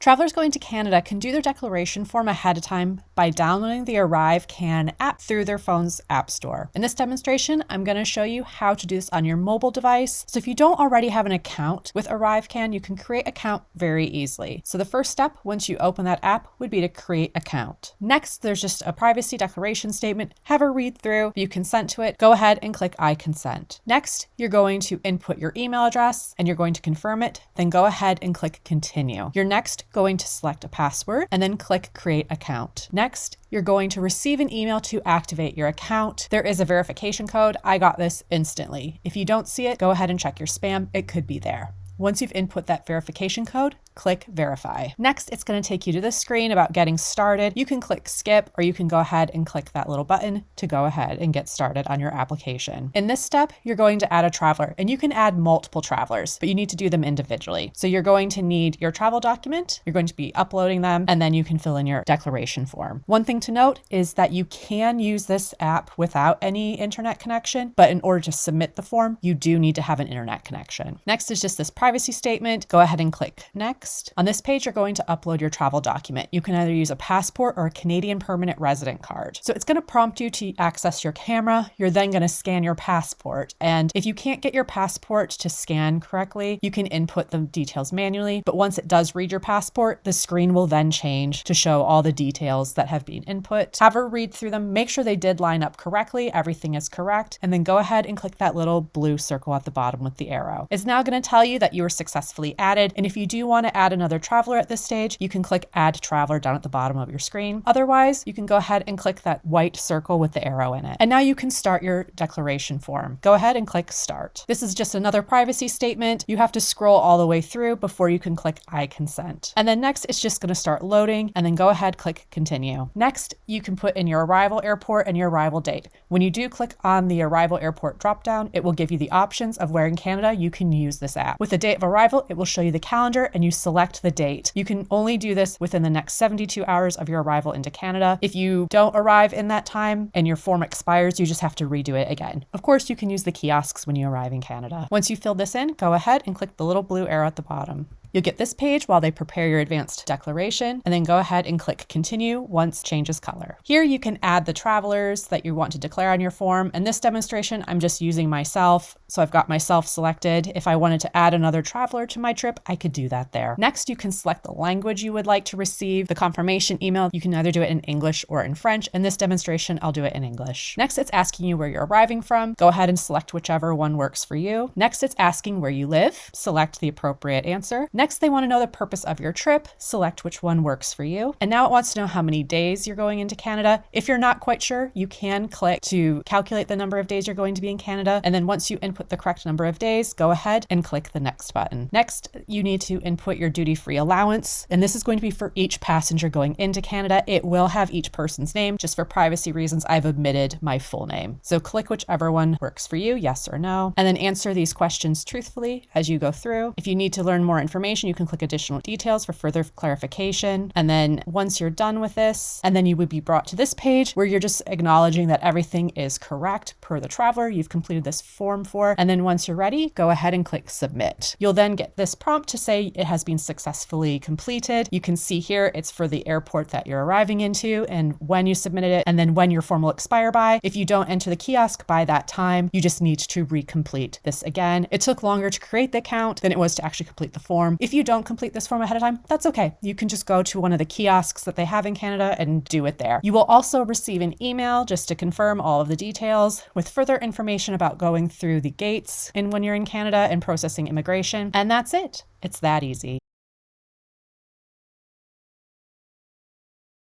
Travelers going to Canada can do their declaration form ahead of time by downloading the ArriveCAN app through their phone's app store. In this demonstration, I'm going to show you how to do this on your mobile device. So if you don't already have an account with ArriveCAN, you can create an account very easily. So the first step, once you open that app, would be to create an account. Next, there's just a privacy declaration statement. Have a read through. If you consent to it, go ahead and click I consent. Next, you're going to input your email address and you're going to confirm it. Then go ahead and click continue. You're next going to select a password and then click create account. Next, you're going to receive an email to activate your account. There is a verification code. I got this instantly. If you don't see it, go ahead and check your spam. It could be there. Once you've input that verification code, click verify. Next, it's going to take you to this screen about getting started. You can click skip or you can go ahead and click that little button to go ahead and get started on your application. In this step, you're going to add a traveler and you can add multiple travelers, but you need to do them individually. So you're going to need your travel document, you're going to be uploading them, and then you can fill in your declaration form. One thing to note is that you can use this app without any internet connection, but in order to submit the form, you do need to have an internet connection. Next is just this privacy statement. Go ahead and click next. On this page, you're going to upload your travel document. You can either use a passport or a Canadian permanent resident card. So it's going to prompt you to access your camera. You're then going to scan your passport. And if you can't get your passport to scan correctly, you can input the details manually. But once it does read your passport, the screen will then change to show all the details that have been input. Have a read through them. Make sure they did line up correctly. Everything is correct. And then go ahead and click that little blue circle at the bottom with the arrow. It's now going to tell you that you were successfully added. And if you do want to add another traveler at this stage, you can click add traveler down at the bottom of your screen. Otherwise, you can go ahead and click that white circle with the arrow in it. And now you can start your declaration form. Go ahead and click start. This is just another privacy statement. You have to scroll all the way through before you can click I consent. And then next, it's just going to start loading and then go ahead, click continue. Next, you can put in your arrival airport and your arrival date. When you do click on the arrival airport dropdown, it will give you the options of where in Canada you can use this app. With the date of arrival, it will show you the calendar and you select the date. You can only do this within the next 72 hours of your arrival into Canada. If you don't arrive in that time and your form expires, you just have to redo it again. Of course, you can use the kiosks when you arrive in Canada. Once you fill this in, go ahead and click the little blue arrow at the bottom. You'll get this page while they prepare your advanced declaration, and then go ahead and click continue once changes color. Here you can add the travelers that you want to declare on your form. In this demonstration, I'm just using myself. So I've got myself selected. If I wanted to add another traveler to my trip, I could do that there. Next, you can select the language you would like to receive. The confirmation email, you can either do it in English or in French. In this demonstration, I'll do it in English. Next, it's asking you where you're arriving from. Go ahead and select whichever one works for you. Next, it's asking where you live. Select the appropriate answer. Next, they want to know the purpose of your trip. Select which one works for you. And now it wants to know how many days you're going into Canada. If you're not quite sure, you can click to calculate the number of days you're going to be in Canada. And then once you input the correct number of days, go ahead and click the next button. Next, you need to input your duty-free allowance. And this is going to be for each passenger going into Canada. It will have each person's name. Just for privacy reasons, I've omitted my full name. So click whichever one works for you, yes or no. And then answer these questions truthfully as you go through. If you need to learn more information, you can click additional details for further clarification. And then once you're done with this, and then you would be brought to this page where you're just acknowledging that everything is correct per the traveler you've completed this form for. And then once you're ready, go ahead and click submit. You'll then get this prompt to say it has been successfully completed. You can see here it's for the airport that you're arriving into and when you submitted it, and then when your form will expire by. If you don't enter the kiosk by that time, you just need to recomplete this again. It took longer to create the account than it was to actually complete the form. If you don't complete this form ahead of time, that's okay. You can just go to one of the kiosks that they have in Canada and do it there. You will also receive an email just to confirm all of the details with further information about going through the gates and when you're in Canada and processing immigration. And that's it. It's that easy.